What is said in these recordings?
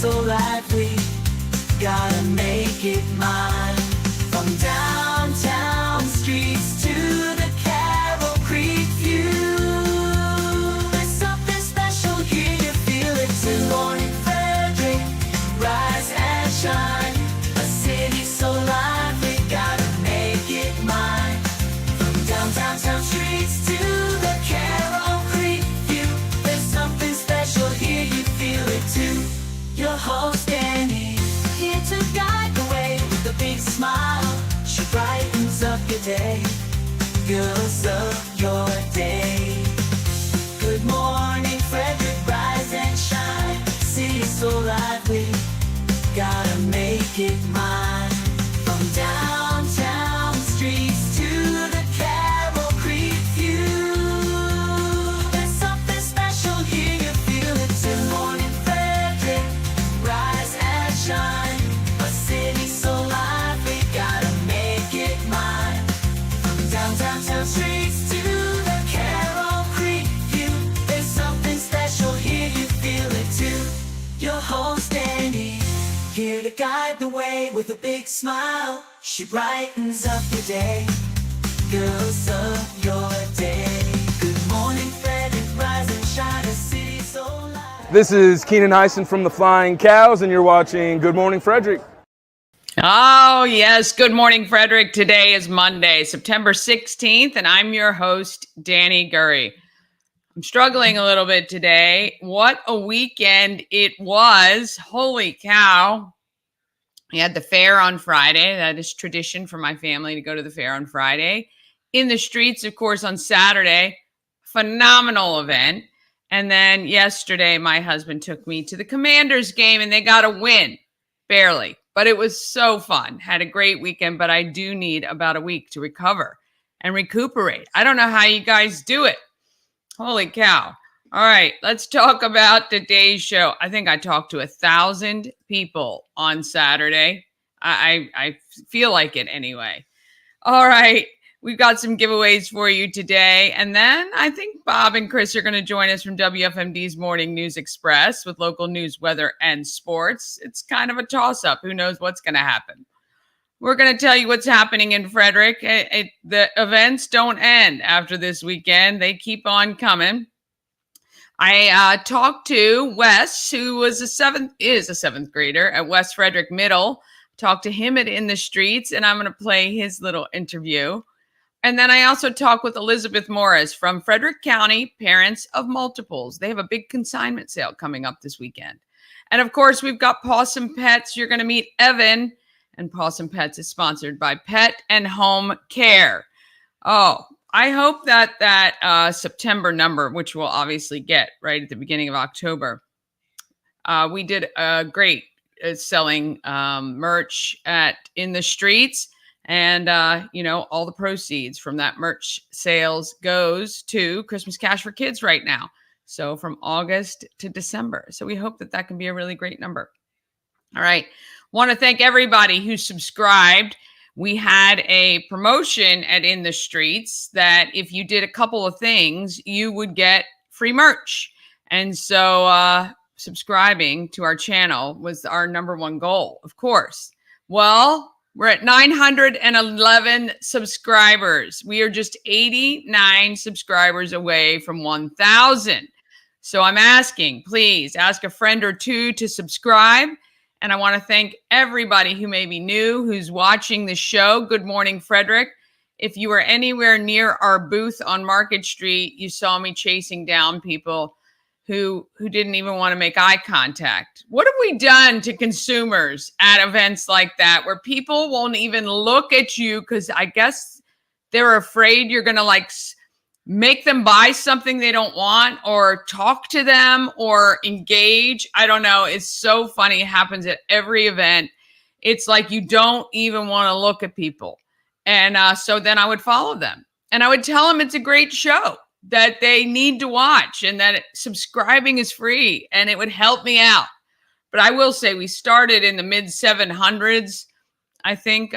so lively, gotta make it mine. From downtown streets to the Carroll Creek view, there's something special here, you feel it too. Morning Frederick, rise and shine. A city so lively, gotta make it mine. From downtown streets to the Carroll Creek view, there's something special here, you feel it too. Your host Dani, here to guide the way with a big smile. She brightens up your day, girls of your day. Good morning Frederick, rise and shine. City so lively, gotta make it mine. From downtown streets to the Carroll Creek view, there's something special here, you feel it too. Morning Frederick, rise and shine. A city so lively, gotta make it mine. From downtown streets to the Carroll Creek view, there's something special here, you feel it too. Your host Dani, here to guide the way with a big smile. She brightens up your day, girls of your day. Good morning Frederick, rise and shine. A city so lively. This is Keenan Heisen from the Flying Cows, and you're watching Good Morning Frederick. Oh, yes. Good morning, Frederick. Today is Monday, September 16th, and I'm your host, Dani Gurry. I'm struggling a little bit today. What a weekend it was. Holy cow. We had the fair on Friday. That is tradition for my family to go to the fair on Friday. In the streets, of course, on Saturday. Phenomenal event. And then yesterday, my husband took me to the Commanders game, and they got a win. Barely. But it was so fun. Had a great weekend, but I do need about a week to recover and recuperate. I don't know how you guys do it. Holy cow. All right, let's talk about today's show. I think I talked to 1,000 people on Saturday. I feel like it anyway. All right, we've got some giveaways for you today. And then I think Bob and Chris are going to join us from WFMD's Morning News Express with local news, weather, and sports. It's kind of a toss-up. Who knows what's going to happen? We're going to tell you what's happening in Frederick. The events don't end after this weekend. They keep on coming. I talked to Wes, who is a seventh grader at West Frederick Middle. Talked to him at In the Streets, and I'm going to play his little interview. And then I also talked with Elizabeth Moris from Frederick County, Parents of Multiples. They have a big consignment sale coming up this weekend. And of course, we've got Pawsome Pets. You're going to meet Evan. And Pawsome Pets is sponsored by Pet and Home Care. Oh, I hope that September number, which we'll obviously get right at the beginning of October, we did a great selling merch at In the Streets. And, all the proceeds from that merch sales goes to Christmas Cash for Kids right now. So from August to December. So we hope that can be a really great number. All right. Want to thank everybody who subscribed. We had a promotion at In the Streets that if you did a couple of things, you would get free merch. And so subscribing to our channel was our number one goal, of course. Well, we're at 911 subscribers. We are just 89 subscribers away from 1,000. So I'm asking, please ask a friend or two to subscribe. And I want to thank everybody who may be new, who's watching the show. Good morning, Frederick. If you were anywhere near our booth on Market Street, you saw me chasing down people who didn't even want to make eye contact. What have we done to consumers at events like that where people won't even look at you because I guess they're afraid you're going to make them buy something they don't want or talk to them or engage? I don't know. It's so funny. It happens at every event. It's like you don't even want to look at people. And so then I would follow them and I would tell them it's a great show that they need to watch and that subscribing is free and it would help me out. But I will say we started in the mid 700s, I think,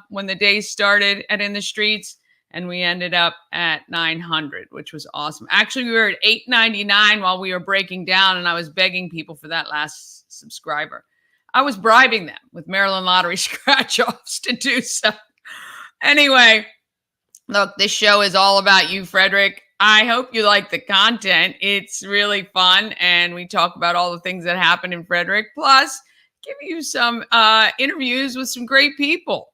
when the day started at In the Streets. and we ended up at 900, which was awesome. Actually, we were at 899 while we were breaking down, and I was begging people for that last subscriber. I was bribing them with Maryland Lottery scratch-offs to do so. Anyway, look, this show is all about you, Frederick. I hope you like the content. It's really fun, and we talk about all the things that happen in Frederick, plus give you some interviews with some great people.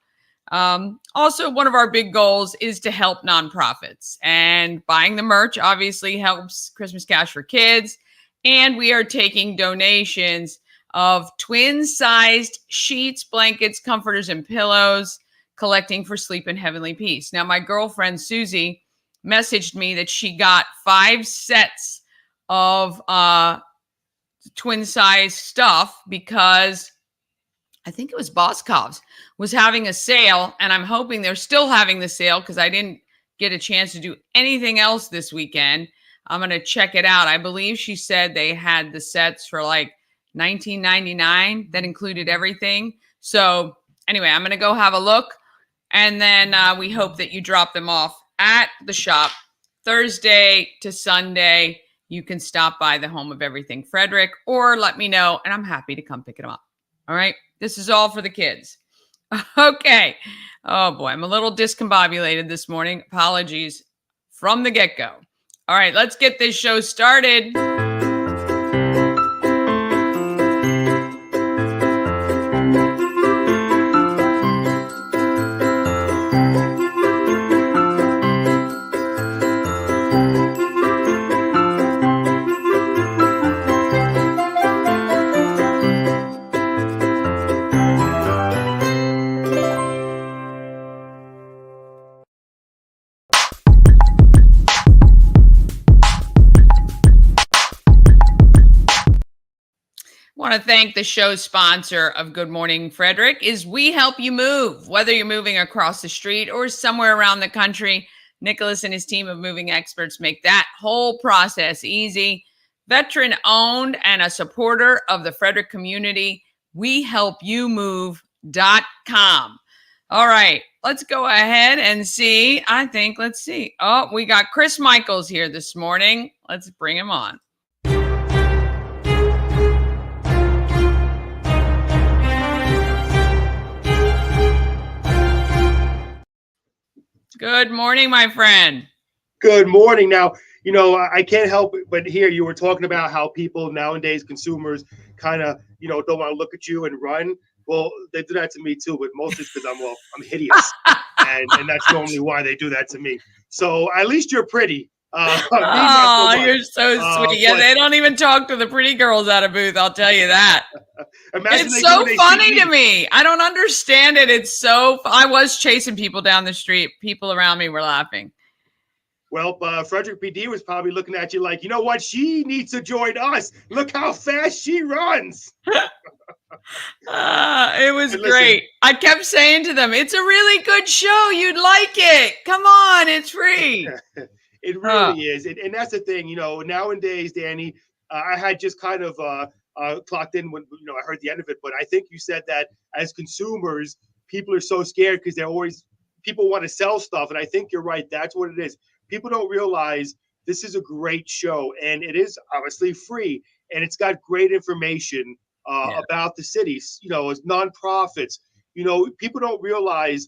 Also, one of our big goals is to help nonprofits, and buying the merch obviously helps Christmas Cash for Kids. And we are taking donations of twin-sized sheets, blankets, comforters, and pillows, collecting for Sleep in Heavenly Peace. Now, my girlfriend, Susie, messaged me that she got 5 sets of twin-size stuff because I think it was Boscov's was having a sale, and I'm hoping they're still having the sale because I didn't get a chance to do anything else this weekend. I'm going to check it out. I believe she said they had the sets for like $19.99 that included everything. So anyway, I'm going to go have a look, and then we hope that you drop them off at the shop Thursday to Sunday. You can stop by the Home of Everything Frederick or let me know, and I'm happy to come pick them up. All right. This is all for the kids. Okay. Oh boy, I'm a little discombobulated this morning. Apologies from the get-go. All right, let's get this show started. I want to thank the show's sponsor of Good Morning Frederick is We Help You Move. Whether you're moving across the street or somewhere around the country, Nicholas and his team of moving experts make that whole process easy. Veteran owned and a supporter of the Frederick community, WeHelpYouMove.com. All right, let's go ahead and see. Let's see. Oh, we got Chris Michaels here this morning. Let's bring him on. Good morning, my friend. Good morning. Now, I can't help but hear you were talking about how people nowadays, consumers, kind of, don't want to look at you and run. Well, they do that to me too, but mostly it's because I'm hideous, and that's normally why they do that to me. So at least you're pretty. You're so sweet. Yeah, they don't even talk to the pretty girls at a booth. I'll tell you that. It's so funny to me. I don't understand it. It's so. I was chasing people down the street. People around me were laughing. Well, Frederick PD was probably looking at you like, you know what? She needs to join us. Look how fast she runs. It was great. I kept saying to them, it's a really good show. You'd like it. Come on. It's free. It really is. And that's the thing, nowadays, Dani, I had just kind of clocked in when, I heard the end of it. But I think you said that as consumers, people are so scared because people want to sell stuff. And I think you're right. That's what it is. People don't realize this is a great show, and it is obviously free, and it's got great information about the cities, as nonprofits. People don't realize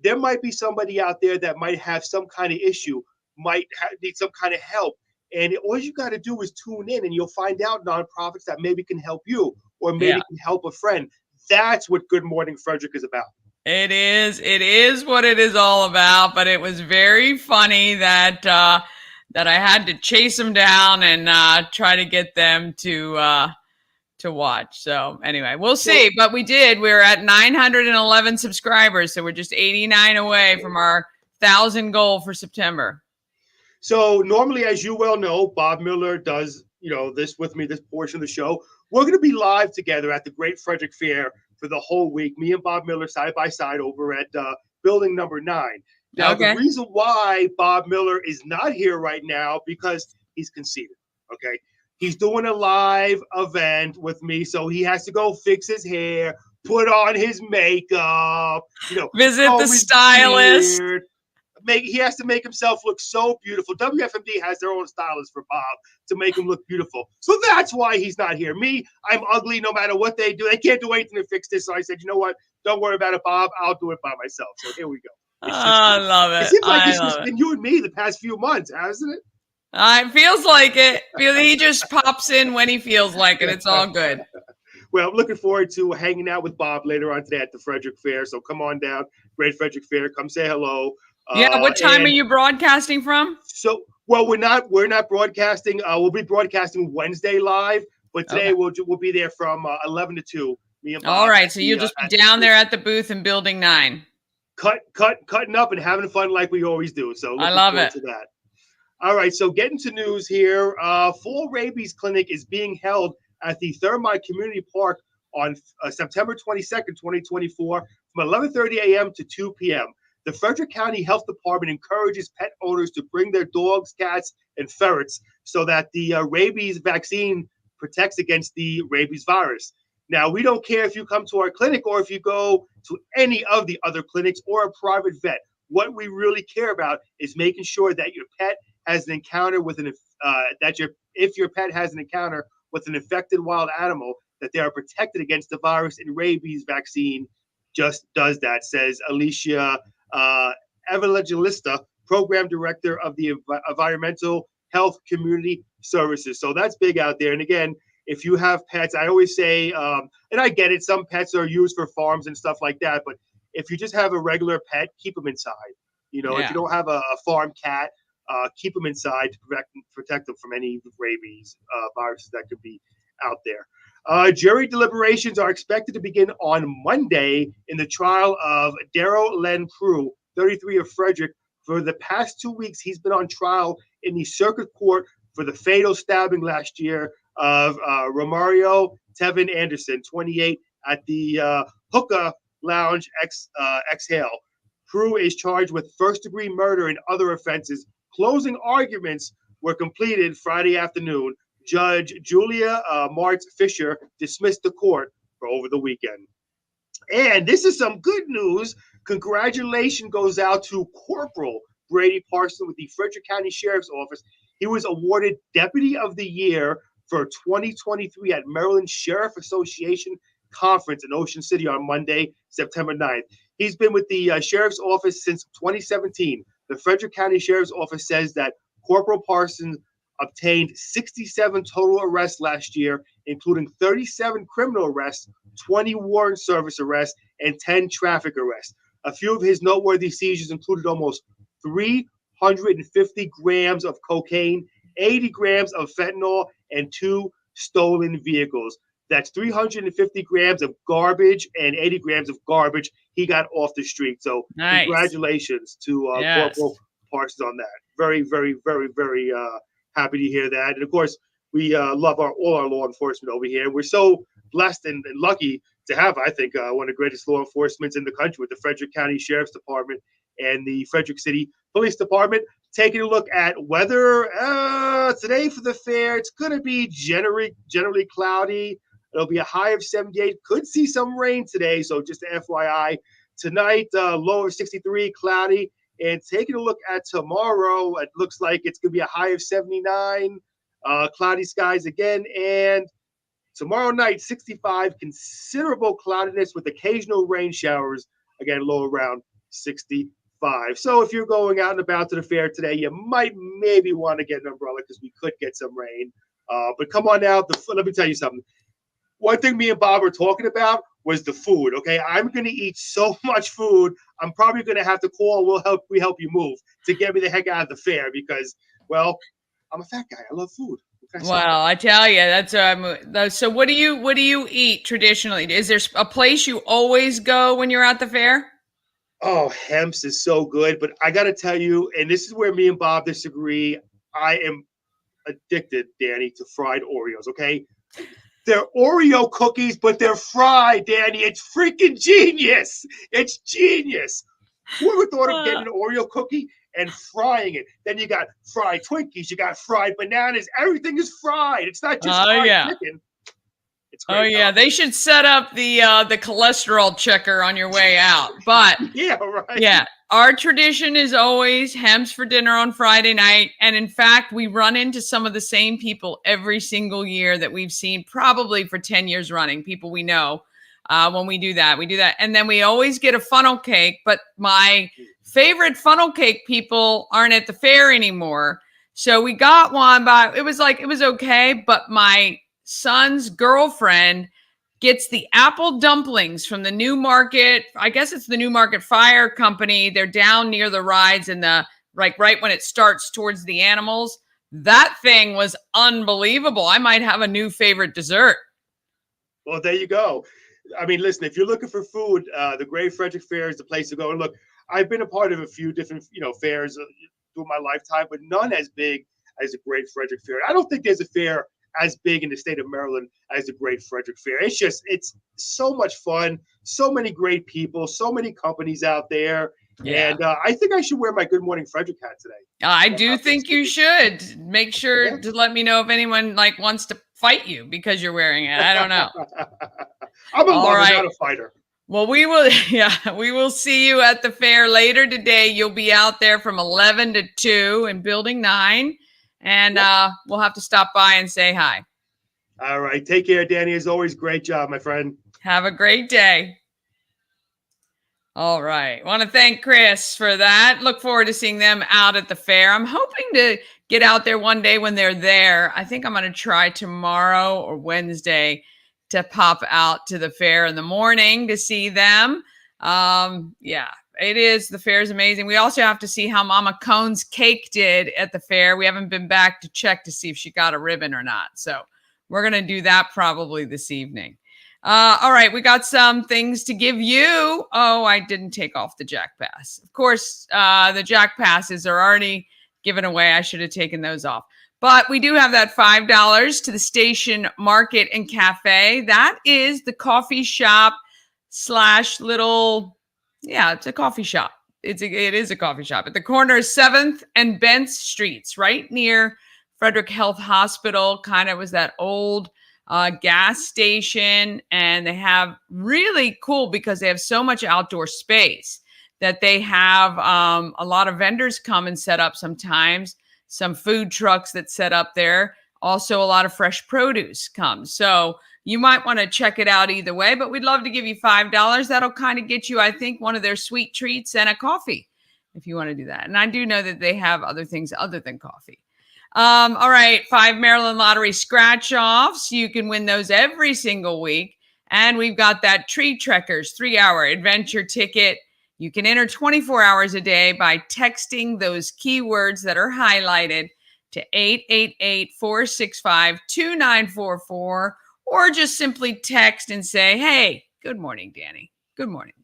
there might be somebody out there that might have some kind of issue, need some kind of help. And all you got to do is tune in, and you'll find out nonprofits that maybe can help you or maybe can help a friend. That's what Good Morning Frederick is about. It is what it is all about, but it was very funny that I had to chase them down and try to get them to watch. So anyway, we'll see. But we did. We're at 911 subscribers, so we're just 89 away from our 1,000 goal for September. So normally, as you well know, Bob Miller does this with me, this portion of the show. We're going to be live together at the Great Frederick Fair for the whole week, me and Bob Miller side by side over at building number 9. Now, the reason why Bob Miller is not here right now, because he's conceited, okay? He's doing a live event with me, so he has to go fix his hair, put on his makeup, visit the stylist. he has to make himself look so beautiful. WFMD has their own stylist for Bob to make him look beautiful. So that's why he's not here. Me, I'm ugly no matter what they do. They can't do anything to fix this. So I said, you know what? Don't worry about it, Bob. I'll do it by myself. So here we go. I love it. It seems like it's love just been you and me the past few months, hasn't it? It feels like it. He just pops in when he feels like it. It's all good. Well, I'm looking forward to hanging out with Bob later on today at the Frederick Fair. So come on down, Great Frederick Fair. Come say hello. Yeah. What time are you broadcasting from? So, well, we're not broadcasting. We'll be broadcasting Wednesday live, but today we'll be there from 11 to 2. Me and Bob. All right. So you'll just be down there at the booth in Building 9. Cutting up and having fun like we always do. So I love it. To that. All right. So getting to news here. Fall rabies clinic is being held at the Thermite Community Park on September 22nd, 2024, from 11:30 a.m. to 2 p.m. The Frederick County Health Department encourages pet owners to bring their dogs, cats, and ferrets so that the rabies vaccine protects against the rabies virus. Now, we don't care if you come to our clinic or if you go to any of the other clinics or a private vet. What we really care about is making sure that your pet has an encounter with if your pet has an encounter with an infected wild animal, that they are protected against the virus, and rabies vaccine just does that, says Alicia Evangelista, Program Director of the Environmental Health Community Services. So that's big out there. And again, if you have pets, I always say, and I get it, some pets are used for farms and stuff like that, but if you just have a regular pet, keep them inside. If you don't have a farm cat, keep them inside to protect them from any rabies viruses that could be out there. Jury deliberations are expected to begin on Monday in the trial of Darrell Len Prue, 33 of Frederick. For the past 2 weeks, he's been on trial in the circuit court for the fatal stabbing last year of Romario Tevin Anderson, 28, at the Hookah Lounge Exhale. Prue is charged with first-degree murder and other offenses. Closing arguments were completed Friday afternoon. Judge Julia Martz Fisher dismissed the court for over the weekend. And this is some good news. Congratulations goes out to Corporal Brady Parson with the Frederick County Sheriff's Office. He was awarded Deputy of the Year for 2023 at Maryland Sheriff Association Conference in Ocean City on Monday, September 9th. He's been with the Sheriff's Office since 2017. The Frederick County Sheriff's Office says that Corporal Parsons obtained 67 total arrests last year, including 37 criminal arrests, 20 warrant service arrests, and 10 traffic arrests. A few of his noteworthy seizures included almost 350 grams of cocaine, 80 grams of fentanyl, and 2 stolen vehicles. That's 350 grams of garbage and 80 grams of garbage he got off the street. So nice. Congratulations to Corporal Parsons on that. Very, very, very, very happy to hear that. And of course, we love all our law enforcement over here. We're so blessed and lucky to have, I think, one of the greatest law enforcements in the country with the Frederick County Sheriff's Department and the Frederick City Police Department. Taking a look at weather today for the fair, it's going to be generally cloudy. It'll be a high of 78. Could see some rain today, so just FYI. Tonight, low of 63, cloudy. And taking a look at tomorrow, it looks like it's going to be a high of 79, cloudy skies again. And tomorrow night, 65, considerable cloudiness with occasional rain showers. Again, low around 65. So if you're going out and about to the fair today, you might maybe want to get an umbrella because we could get some rain. But come on out. Let me tell you something. One thing me and Bob were talking about was the food. Okay, I'm going to eat so much food. I'm probably going to have to call. We help you move to get me the heck out of the fair because, well, I'm a fat guy. I love food. Well, I tell you, that's so. What do you eat traditionally? Is there a place you always go when you're at the fair? Oh, Hemp's is so good, but I got to tell you, and this is where me and Bob disagree. I am addicted, Dani, to fried Oreos. Okay. They're Oreo cookies, but they're fried, Dani. It's freaking genius. It's genius. Who ever thought of getting an Oreo cookie and frying it? Then you got fried Twinkies. You got fried bananas. Everything is fried. It's not just fried chicken. It's great. Oh, yeah. They should set up the cholesterol checker on your way out. But yeah, right. Yeah. our tradition is always Hems for dinner on Friday night. And in fact, we run into some of the same people every single year that we've seen probably for 10 years running, people we know. When we do that. And then we always get a funnel cake, but my favorite funnel cake people aren't at the fair anymore. So we got one, but it was okay. But my son's girlfriend gets the apple dumplings from the New Market. I guess it's the New Market Fire Company. They're down near the rides and right when it starts towards the animals. That thing was unbelievable. I might have a new favorite dessert. Well, there you go. I mean, listen, if you're looking for food, the Great Frederick Fair is the place to go. And look, I've been a part of a few different, fairs through my lifetime, but none as big as the Great Frederick Fair. I don't think there's a fair as big in the state of Maryland as the Great Frederick Fair. It's so much fun, so many great people, so many companies out there. Yeah. And I think I should wear my Good Morning Frederick hat today. I do think you should. Make sure to let me know if anyone wants to fight you because you're wearing it. I don't know. I'm a lover, not a fighter. Well, we will see you at the fair later today. You'll be out there from 11 to 2 in Building 9. And we'll have to stop by and say hi. All right. Take care, Dani. As always, great job, my friend. Have a great day. All right. Want to thank Chris for that. Look forward to seeing them out at the fair. I'm hoping to get out there one day when they're there. I think I'm going to try tomorrow or Wednesday to pop out to the fair in the morning to see them. It is. The fair is amazing. We also have to see how Mama Cone's cake did at the fair. We haven't been back to check to see if she got a ribbon or not. So we're going to do that probably this evening. All right. We got some things to give you. Oh, I didn't take off the Jack Pass. Of course, the Jack Passes are already given away. I should have taken those off. But we do have that $5 to the Station Market and Cafe. That is the coffee shop / little... Yeah, it's a coffee shop. It is a coffee shop at the corner of 7th and Bentz Streets, right near Frederick Health Hospital. Kind of was that old gas station. And they have really cool because they have so much outdoor space that they have a lot of vendors come and set up sometimes. Some food trucks that set up there. Also, a lot of fresh produce comes. So you might want to check it out either way, but we'd love to give you $5. That'll kind of get you, I think, one of their sweet treats and a coffee if you want to do that. And I do know that they have other things other than coffee. All right, 5 Maryland Lottery scratch-offs. You can win those every single week. And we've got that Tree Trekkers 3-hour adventure ticket. You can enter 24 hours a day by texting those keywords that are highlighted to 888-465-2944, or just simply text and say, hey, good morning, Dani. Good morning.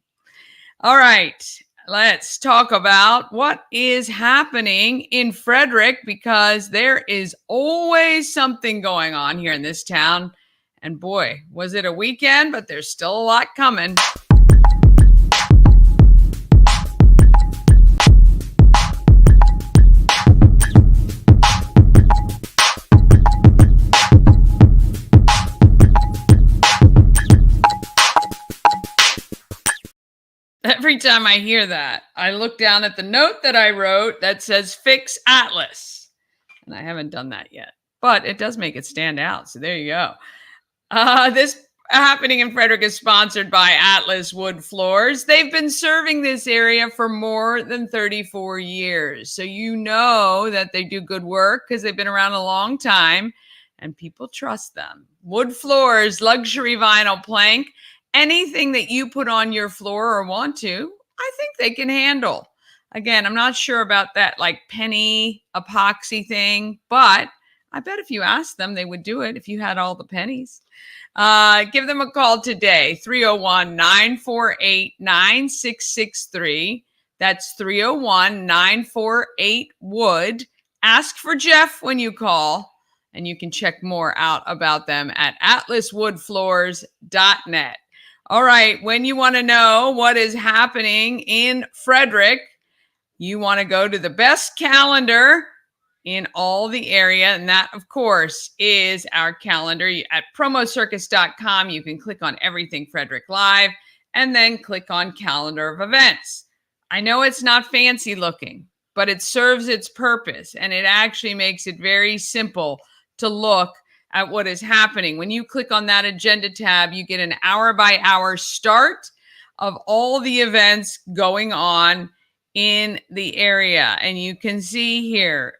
All right, let's talk about what is happening in Frederick, because there is always something going on here in this town. And boy, was it a weekend, but there's still a lot coming. Every time I hear that, I look down at the note that I wrote that says fix Atlas. And I haven't done that yet, but it does make it stand out. So there you go. This happening in Frederick is sponsored by Atlas Wood Floors. They've been serving this area for more than 34 years. So you know that they do good work because they've been around a long time and people trust them. Wood Floors, luxury vinyl plank. Anything that you put on your floor or want to, I think they can handle. Again, I'm not sure about that penny epoxy thing, but I bet if you asked them, they would do it if you had all the pennies. Give them a call today, 301-948-9663. That's 301-948-WOOD. Ask for Jeff when you call, and you can check more out about them at atlaswoodfloors.net. All right, when you want to know what is happening in Frederick, you want to go to the best calendar in all the area. And that, of course, is our calendar at promocircus.com. You can click on Everything Frederick Live and then click on Calendar of Events. I know it's not fancy looking, but it serves its purpose, and it actually makes it very simple to look at what is happening. When you click on that agenda tab, you get an hour-by-hour start of all the events going on in the area. And you can see here,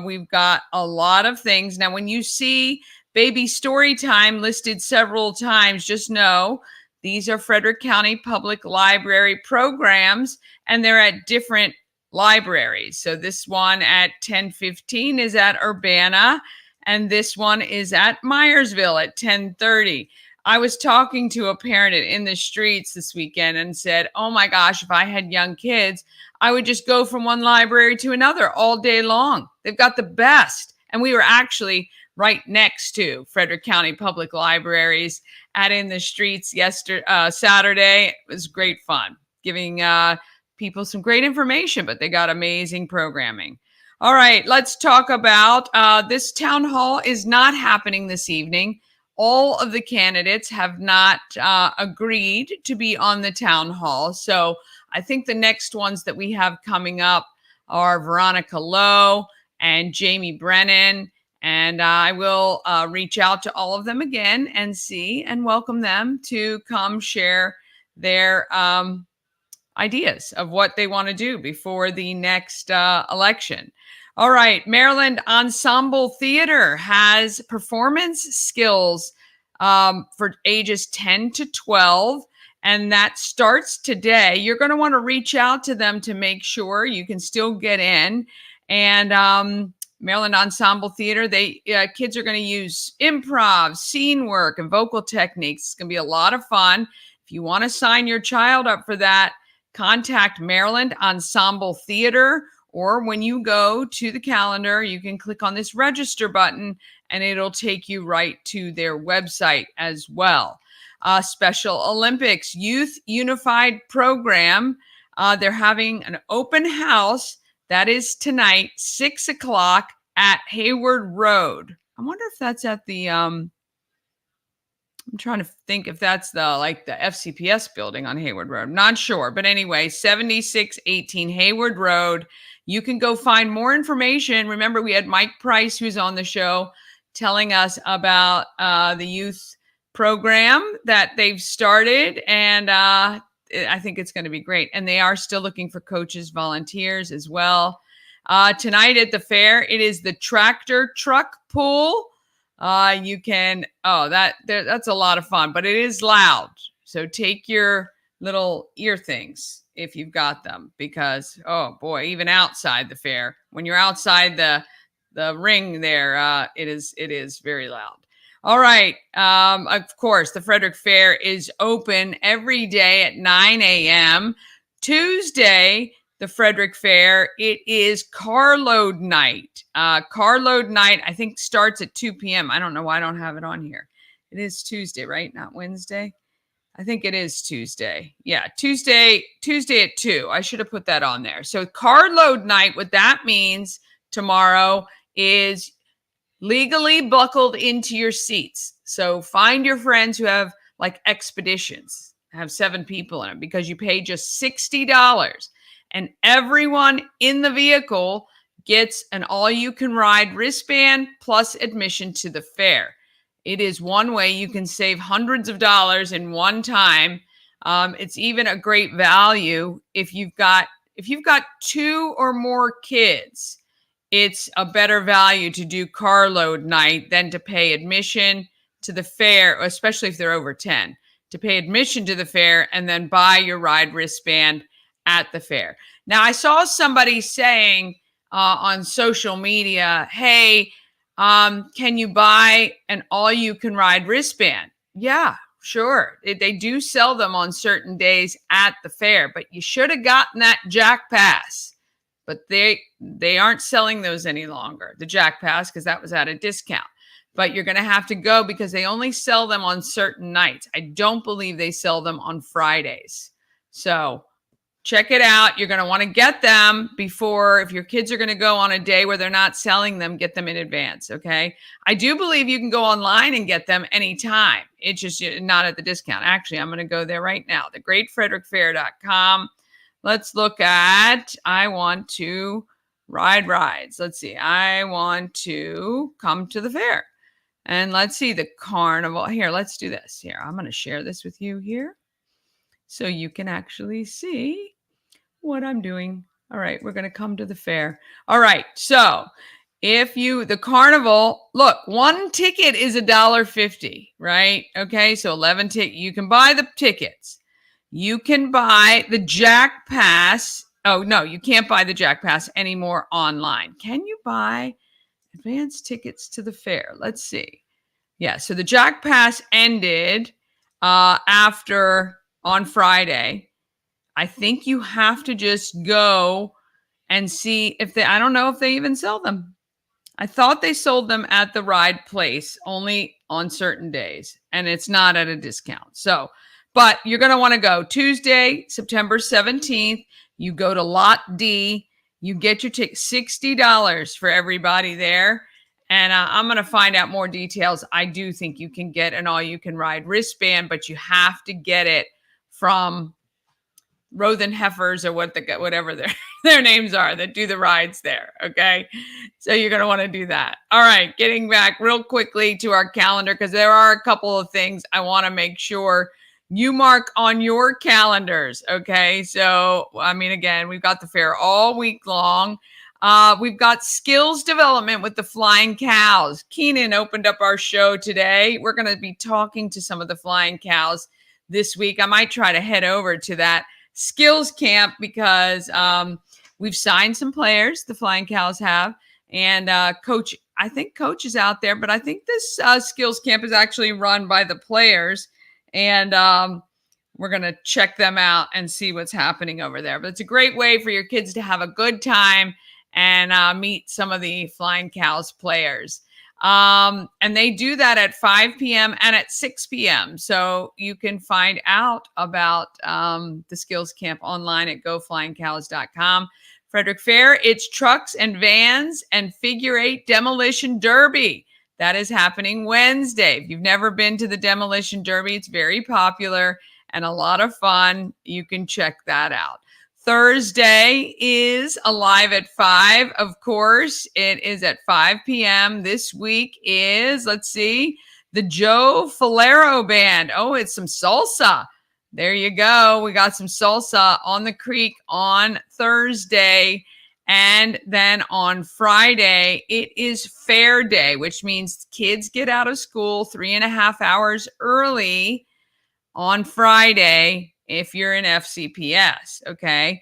we've got a lot of things. Now, when you see baby story time listed several times, just know these are Frederick County Public Library programs, and they're at different libraries. So this one at 10:15 is at Urbana, and this one is at Myersville at 10:30. I was talking to a parent in the streets this weekend and said, oh my gosh, if I had young kids, I would just go from one library to another all day long. They've got the best. And we were actually right next to Frederick County Public Libraries at In the Streets Saturday. It was great fun, giving people some great information, but they got amazing programming. All right, let's talk about this town hall is not happening this evening. All of the candidates have not agreed to be on the town hall. So I think the next ones that we have coming up are Veronica Lowe and Jamie Brennan. And I will reach out to all of them again and see and welcome them to come share their ideas of what they want to do before the next election. All right, Maryland Ensemble Theater has performance skills for ages 10 to 12, and that starts today. You're going to want to reach out to them to make sure you can still get in. And Maryland Ensemble Theater, kids are going to use improv, scene work, and vocal techniques. It's going to be a lot of fun. If you want to sign your child up for that, contact Maryland Ensemble Theater. Or when you go to the calendar, you can click on this register button and it'll take you right to their website as well. Special Olympics Youth Unified Program. They're having an open house. That is tonight, 6 o'clock at Hayward Road. I wonder if that's at the, I'm trying to think if that's the FCPS building on Hayward Road. Not sure. But anyway, 7618 Hayward Road. You can go find more information. Remember, we had Mike Price, who's on the show, telling us about the youth program that they've started. And I think it's going to be great. And they are still looking for coaches, volunteers as well. Tonight at the fair, it is the tractor truck pool. You can, that's a lot of fun, but it is loud. So take your little ear things if you've got them, because, oh boy, even outside the fair, when you're outside the ring there, it is very loud. All right. Of course, the Frederick Fair is open every day at 9 a.m. Tuesday, the Frederick Fair, it is carload night. Carload night, I think, starts at 2 p.m. I don't know why I don't have it on here. It is Tuesday, right? Not Wednesday? I think it is Tuesday. Yeah, Tuesday at 2. I should have put that on there. So carload night, what that means tomorrow is legally buckled into your seats. So find your friends who have like expeditions, have 7 people in them, because you pay just $60. And everyone in the vehicle gets an all-you-can-ride wristband plus admission to the fair. It is one way you can save hundreds of dollars in one time. It's even a great value if you've got 2 or more kids. It's a better value to do carload night than to pay admission to the fair, especially if they're over 10. To pay admission to the fair and then buy your ride wristband at the fair. Now, I saw somebody saying on social media, hey, can you buy an all-you-can-ride wristband? Yeah, sure. They do sell them on certain days at the fair, but you should have gotten that Jack Pass. But they aren't selling those any longer, the Jack Pass, because that was at a discount. But you're going to have to go because they only sell them on certain nights. I don't believe they sell them on Fridays. So check it out. You're going to want to get them before, if your kids are going to go on a day where they're not selling them, get them in advance, okay? I do believe you can go online and get them anytime. It's just not at the discount. Actually, I'm going to go there right now, thegreatfrederickfair.com. let's look at, I want to ride rides. Let's see. I want to come to the fair. And let's see the carnival. Here, let's do this. Here, I'm going to share this with you here so you can actually see what I'm doing. All right, we're going to come to the fair. All right, so the carnival, look, one ticket is $1.50, right? Okay, so 11 tickets. You can buy the tickets. You can buy the Jack Pass. Oh, no, you can't buy the Jack Pass anymore online. Can you buy advance tickets to the fair? Let's see. Yeah, so the Jack Pass ended on Friday. I think you have to just go and see if I don't know if they even sell them. I thought they sold them at the ride place only on certain days, and it's not at a discount. So, but you're going to want to go Tuesday, September 17th. You go to Lot D. You get your ticket, $60 for everybody there. And I'm going to find out more details. I do think you can get an all-you-can-ride wristband, but you have to get it from Rothen Heifers or whatever their names are that do the rides there. Okay. So you're going to want to do that. All right. Getting back real quickly to our calendar, because there are a couple of things I want to make sure you mark on your calendars. Okay. So, I mean, again, we've got the fair all week long. We've got skills development with the flying cows. Keenan opened up our show today. We're going to be talking to some of the flying cows this week. I might try to head over to that skills camp because we've signed some players, the flying cows have, and coach is out there, but I think this skills camp is actually run by the players, and we're going to check them out and see what's happening over there. But it's a great way for your kids to have a good time and meet some of the flying cows players. And they do that at 5 p.m. and at 6 p.m. So you can find out about the skills camp online at goflyingcows.com. Frederick Fair, it's trucks and vans and figure eight demolition derby. That is happening Wednesday. If you've never been to the demolition derby, it's very popular and a lot of fun. You can check that out. Thursday is Alive at 5, of course. It is at 5 p.m. This week is, let's see, the Joe Falero Band. Oh, it's some salsa. There you go. We got some salsa on the creek on Thursday. And then on Friday, it is Fair Day, which means kids get out of school 3.5 hours early on Friday if you're in FCPS, okay?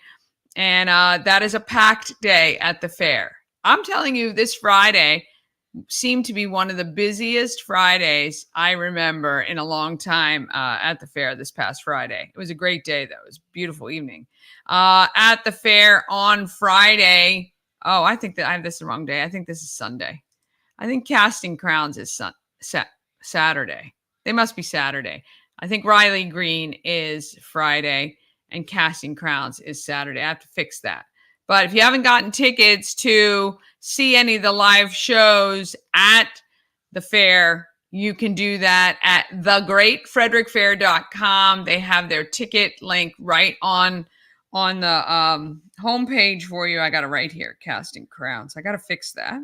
And that is a packed day at the fair. I'm telling you, this Friday seemed to be one of the busiest Fridays I remember in a long time at the fair this past Friday. It was a great day, though. It was a beautiful evening. At the fair on Friday, I think that I have this the wrong day. I think this is Sunday. I think Casting Crowns is Saturday. They must be Saturday. I think Riley Green is Friday and Casting Crowns is Saturday. I have to fix that. But if you haven't gotten tickets to see any of the live shows at the fair, you can do that at thegreatfrederickfair.com. They have their ticket link right on the homepage for you. I got it right here, Casting Crowns. I got to fix that.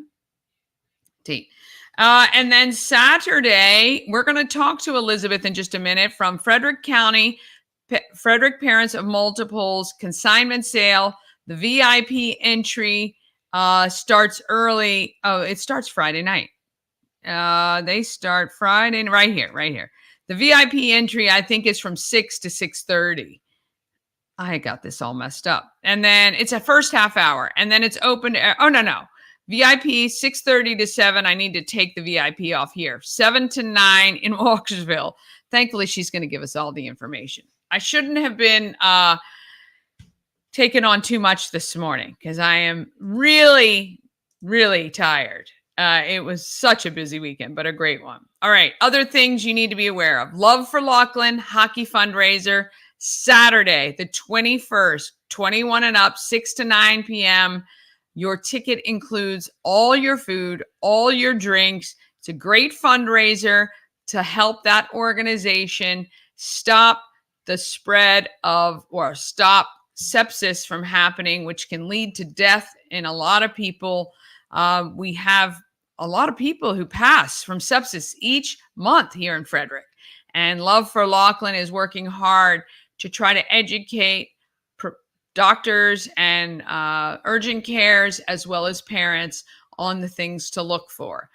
And then Saturday, we're going to talk to Elizabeth in just a minute from Frederick County, Frederick Parents of Multiples Consignment Sale. The VIP entry starts early. Oh, it starts Friday night. They start Friday, right here. The VIP entry, I think, is from 6 to 6:30. I got this all messed up. And then it's a first half hour. And then it's open. No. VIP 6:30 to 7. I need to take the VIP off here. 7 to 9 in Walkersville. Thankfully, she's going to give us all the information. I shouldn't have been taken on too much this morning because I am really, really tired. It was such a busy weekend, but a great one. All right. Other things you need to be aware of. Love for Laughlin hockey fundraiser, Saturday, the 21st, 21 and up, 6 to 9 p.m. Your ticket includes all your food, all your drinks. It's a great fundraiser to help that organization stop the spread of, or stop sepsis from happening, which can lead to death in a lot of people. We have a lot of people who pass from sepsis each month here in Frederick. And Love for Laughlin is working hard to try to educate doctors and urgent cares, as well as parents, on the things to look for.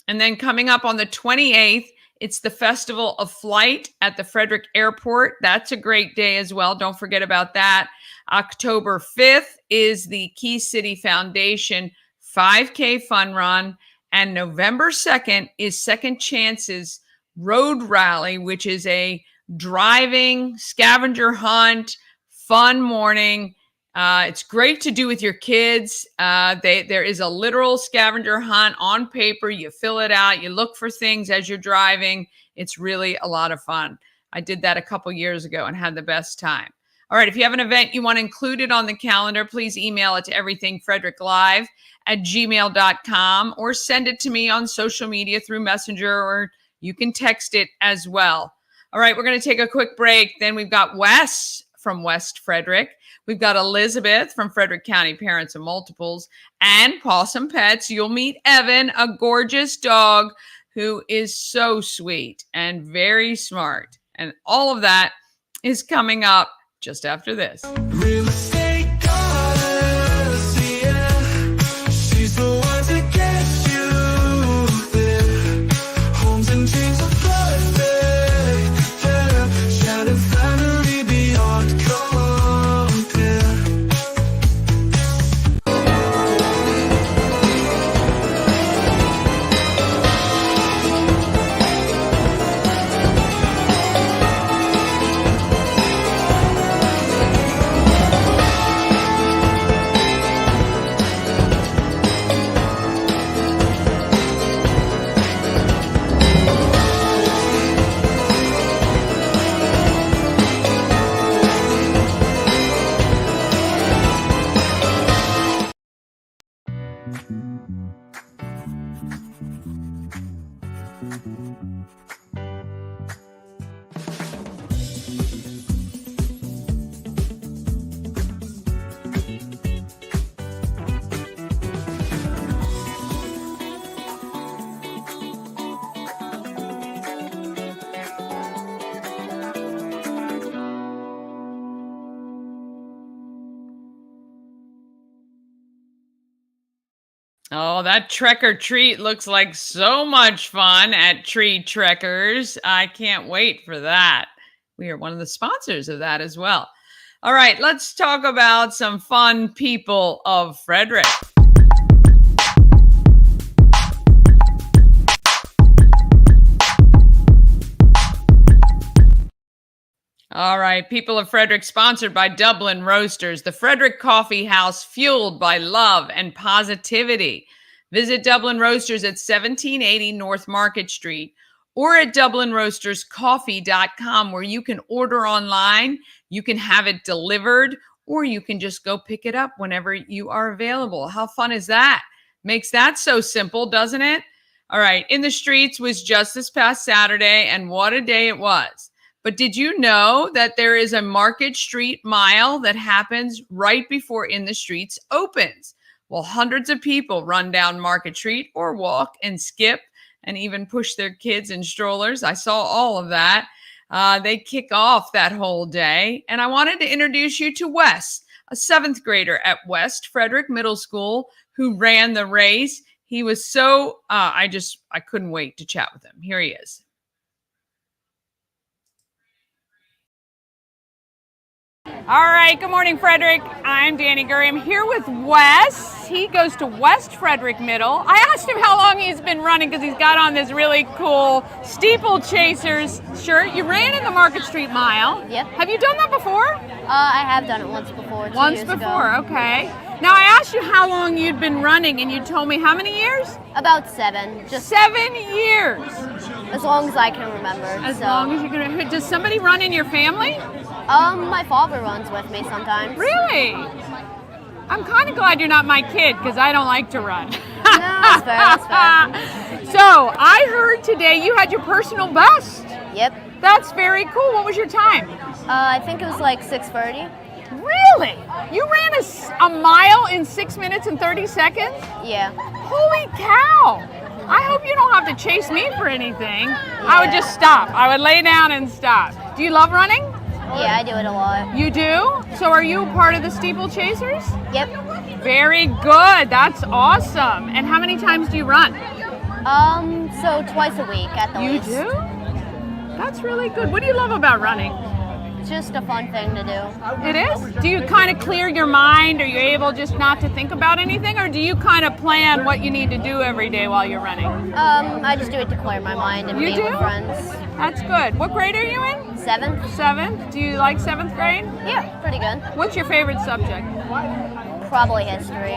And then coming up on the 28th, it's the Festival of Flight at the Frederick Airport. That's a great day as well. Don't forget about that. October 5th is the Key City Foundation 5K Fun Run. And November 2nd is Second Chance's Road Rally, which is a driving scavenger hunt, fun morning. It's great to do with your kids. There is a literal scavenger hunt on paper. You fill it out. You look for things as you're driving. It's really a lot of fun. I did that a couple years ago and had the best time. All right, if you have an event you want included on the calendar, please email it to everythingfredericklive@gmail.com or send it to me on social media through Messenger, or you can text it as well. All right, we're going to take a quick break. Then we've got Wes from West Frederick. We've got Elizabeth from Frederick County Parents of Multiples, and Pawsome Pets. You'll meet Evan, a gorgeous dog who is so sweet and very smart. And all of that is coming up just after this. Real estate goddess, yeah. She's the one to get you there. Homes and dreams are perfect, yeah. Shattered family beyond compare. Oh, that Trek or Treat looks like so much fun at Tree Trekkers. I can't wait for that. We are one of the sponsors of that as well. All right, let's talk about some fun people of Frederick. All right, people of Frederick, sponsored by Dublin Roasters, the Frederick Coffee House, fueled by love and positivity. Visit Dublin Roasters at 1780 North Market Street or at DublinRoastersCoffee.com, where you can order online, you can have it delivered, or you can just go pick it up whenever you are available. How fun is that? Makes that so simple, doesn't it? All right, In the Streets was just this past Saturday, and what a day it was. But did you know that there is a Market Street Mile that happens right before In the Streets opens? Well, hundreds of people run down Market Street or walk and skip and even push their kids in strollers. I saw all of that. They kick off that whole day. And I wanted to introduce you to Wes, a 7th grader at West Frederick Middle School who ran the race. He was so, I couldn't wait to chat with him. Here he is. All right, good morning, Frederick. I'm Dani Gurry. I'm here with Wes. He goes to West Frederick Middle. I asked him how long he's been running because he's got on this really cool Steeplechasers shirt. You ran in the Market Street Mile. Yep. Have you done that before? I have done it once before. 2 Once years before, ago. okay. Now, I asked you how long you'd been running, and you told me how many years? About 7. Just 7 years. as long as I can remember. As long as you can. Does somebody run in your family? My father runs with me sometimes. Really? I'm kind of glad you're not my kid because I don't like to run. No, that's fair, that's fair. So I heard today you had your personal best. Yep. That's very cool. What was your time? I think it was like 6:30. Really? You ran a mile in 6 minutes and 30 seconds? Yeah. Holy cow! I hope you don't have to chase me for anything. I would just stop. I would lay down and stop. Do you love running? Yeah, I do it a lot. You do? So are you part of the steeplechasers? Yep. Very good. That's awesome. And how many times do you run? So twice a week at the You least. do? That's really good. What do you love about running? It's just a fun thing to do. It is? Do you kind of clear your mind? Are you able just not to think about anything? Or do you kind of plan what you need to do every day while you're running? I just do it to clear my mind and You be do? with friends. That's good. What grade are you in? 7th? 7th. Do you like 7th grade? Yeah, pretty good. What's your favorite subject? Probably history.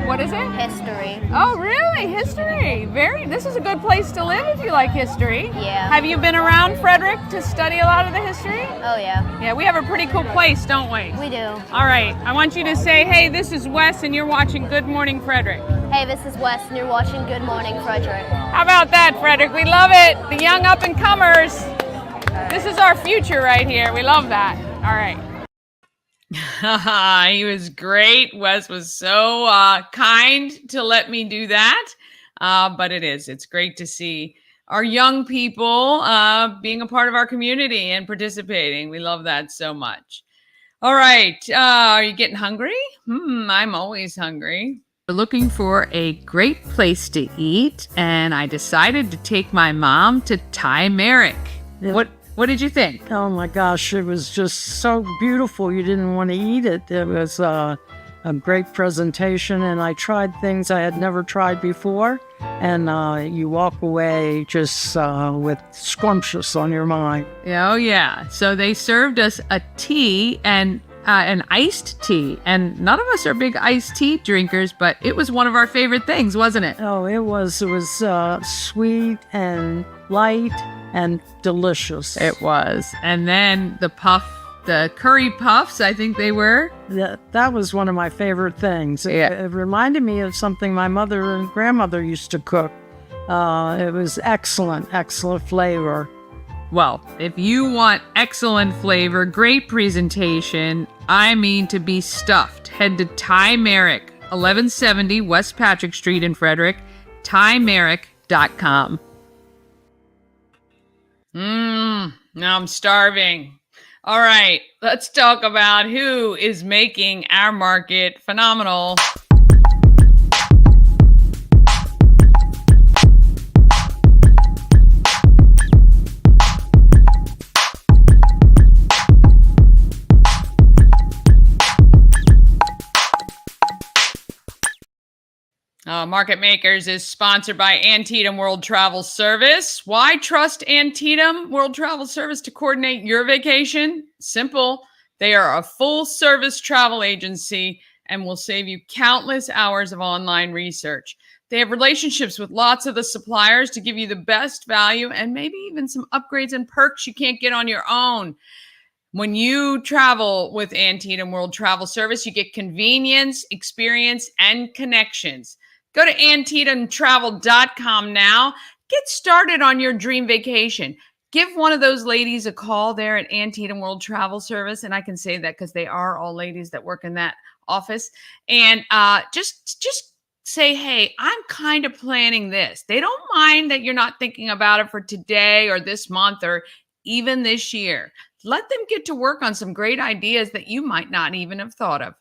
What is it? History. Oh, really? History. This is a good place to live if you like history. Yeah. Have you been around Frederick to study a lot of the history? Oh, yeah. Yeah, we have a pretty cool place, don't we? We do. All right. I want you to say, hey, this is Wes and you're watching Good Morning Frederick. Hey, this is Wes and you're watching Good Morning Frederick. How about that, Frederick? We love it. The young up and comers. This is our future right here. We love that. All right. He was great. Wes was so kind to let me do that. But it's great to see our young people being a part of our community and participating. We love that so much. All right. Are you getting hungry? I'm always hungry. We're looking for a great place to eat, and I decided to take my mom to Thai Merrick. Yeah. What did you think? Oh my gosh, it was just so beautiful. You didn't want to eat it. It was a great presentation, and I tried things I had never tried before. And you walk away just with scrumptious on your mind. Oh, yeah. So they served us a tea and an iced tea. And none of us are big iced tea drinkers, but it was one of our favorite things, wasn't it? Oh, it was sweet and light and delicious. It was. And then the curry puffs, I think they were. That was one of my favorite things. Yeah. It reminded me of something my mother and grandmother used to cook. It was excellent flavor. Well, if you want excellent flavor, great presentation, I mean to be stuffed, head to Thai Merrick, 1170 West Patrick Street in Frederick, thaimerrick.com. Now I'm starving. All right, let's talk about who is making our market phenomenal. Market Makers is sponsored by Antietam World Travel Service. Why trust Antietam World Travel Service to coordinate your vacation? Simple. They are a full-service travel agency and will save you countless hours of online research. They have relationships with lots of the suppliers to give you the best value and maybe even some upgrades and perks you can't get on your own. When you travel with Antietam World Travel Service, you get convenience, experience, and connections. Go to AntietamTravel.com now. Get started on your dream vacation. Give one of those ladies a call there at Antietam World Travel Service. And I can say that because they are all ladies that work in that office. And just say, hey, I'm kind of planning this. They don't mind that you're not thinking about it for today or this month or even this year. Let them get to work on some great ideas that you might not even have thought of.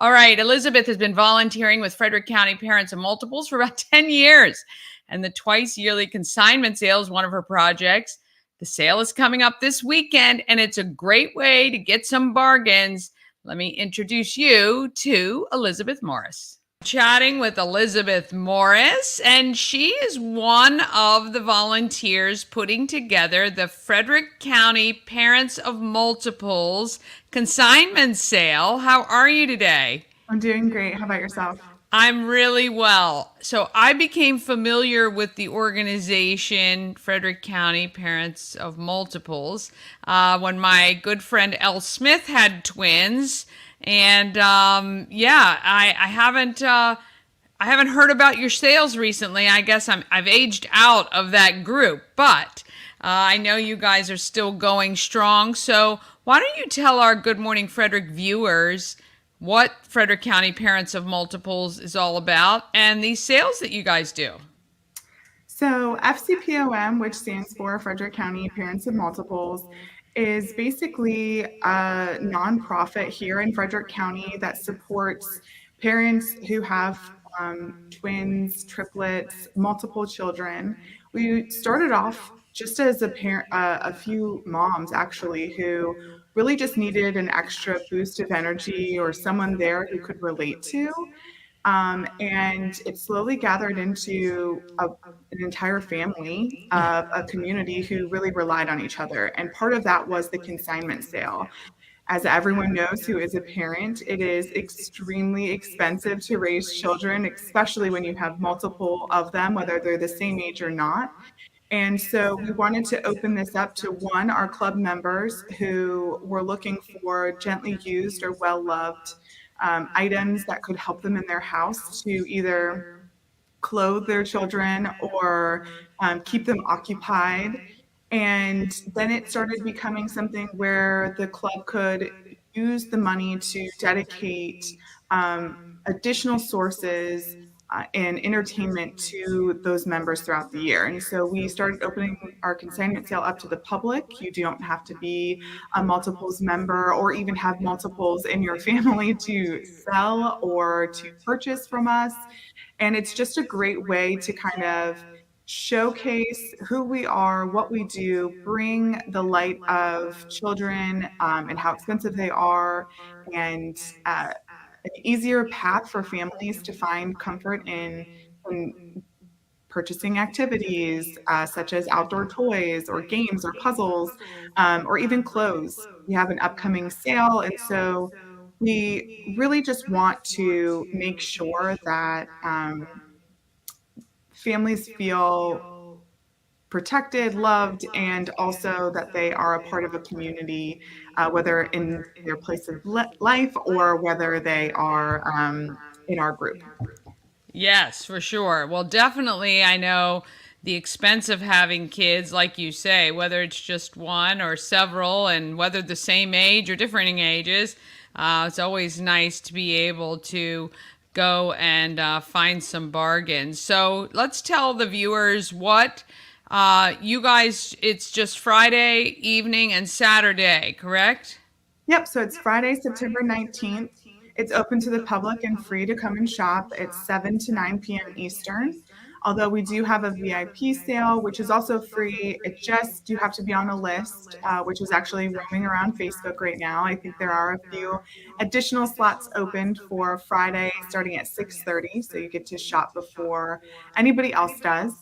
All right, Elizabeth has been volunteering with Frederick County Parents of Multiples for about 10 years, and the twice yearly consignment sale is one of her projects. The sale is coming up this weekend, and it's a great way to get some bargains. Let me introduce you to Elizabeth Morris. Chatting with Elizabeth Morris, and she is one of the volunteers putting together the Frederick County Parents of Multiples Consignment Sale. How are you today? I'm doing great. How about yourself? I'm really well. So I became familiar with the organization Frederick County Parents of Multiples when my good friend Elle Smith had twins. And I haven't heard about your sales recently. I guess I've aged out of that group, but I know you guys are still going strong. So why don't you tell our Good Morning Frederick viewers what Frederick County Parents of Multiples is all about and these sales that you guys do? So, FCPOM, which stands for Frederick County Parents of Multiples, is basically a nonprofit here in Frederick County that supports parents who have twins, triplets, multiple children. We started off just as a parent, a few moms actually, who really just needed an extra boost of energy or someone there who could relate to. And it slowly gathered into an entire family of a community who really relied on each other. And part of that was the consignment sale. As everyone knows who is a parent, it is extremely expensive to raise children, especially when you have multiple of them, whether they're the same age or not. And so we wanted to open this up to one, our club members who were looking for gently used or well-loved items that could help them in their house to either clothe their children or keep them occupied. And then it started becoming something where the club could use the money to dedicate additional sources and entertainment to those members throughout the year. And so we started opening our consignment sale up to the public. You don't have to be a multiples member or even have multiples in your family to sell or to purchase from us. And it's just a great way to kind of showcase who we are, what we do, bring the light of children and how expensive they are, and an easier path for families to find comfort in purchasing activities such as outdoor toys or games or puzzles or even clothes. We have an upcoming sale, and so we really just want to make sure that families feel protected, loved, and also that they are a part of a community, whether in their place of life or whether they are in our group. Yes, for sure. Well, definitely, I know the expense of having kids, like you say, whether it's just one or several, and whether the same age or differing ages, it's always nice to be able to go and find some bargains. So let's tell the viewers what you guys, it's just Friday evening and Saturday, correct? Yep, so it's Friday, September 19th. It's open to the public and free to come and shop. It's 7 to 9 p.m. Eastern. Although we do have a VIP sale, which is also free. It just, you have to be on a list, which is actually roaming around Facebook right now. I think there are a few additional slots opened for Friday starting at 6:30, so you get to shop before anybody else does.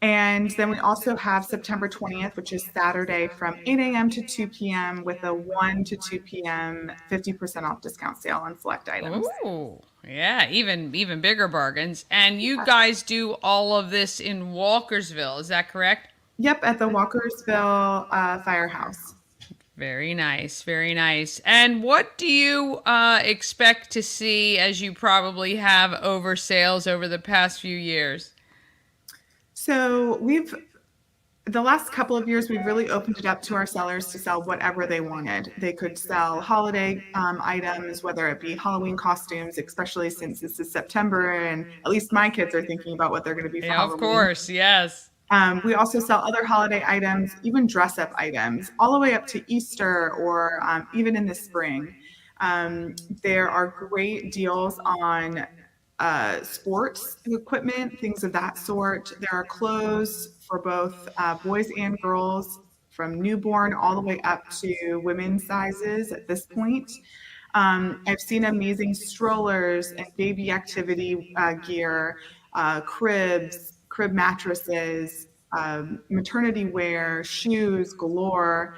And then we also have September 20th, which is Saturday from 8 a.m. to 2 p.m. with a 1 to 2 p.m. 50% off discount sale on select items. Ooh, yeah, even bigger bargains. And you guys do all of this in Walkersville, is that correct? Yep, at the Walkersville Firehouse. Very nice, very nice. And what do you expect to see as you probably have over sales over the past few years? So the last couple of years, we've really opened it up to our sellers to sell whatever they wanted. They could sell holiday items, whether it be Halloween costumes, especially since this is September, and at least my kids are thinking about what they're going to be for Halloween. Of course, yes. We also sell other holiday items, even dress-up items, all the way up to Easter or even in the spring. There are great deals on sports equipment, things of that sort. There are clothes for both boys and girls, from newborn all the way up to women's sizes at this point. I've seen amazing strollers and baby activity gear, cribs, crib mattresses, maternity wear, shoes galore.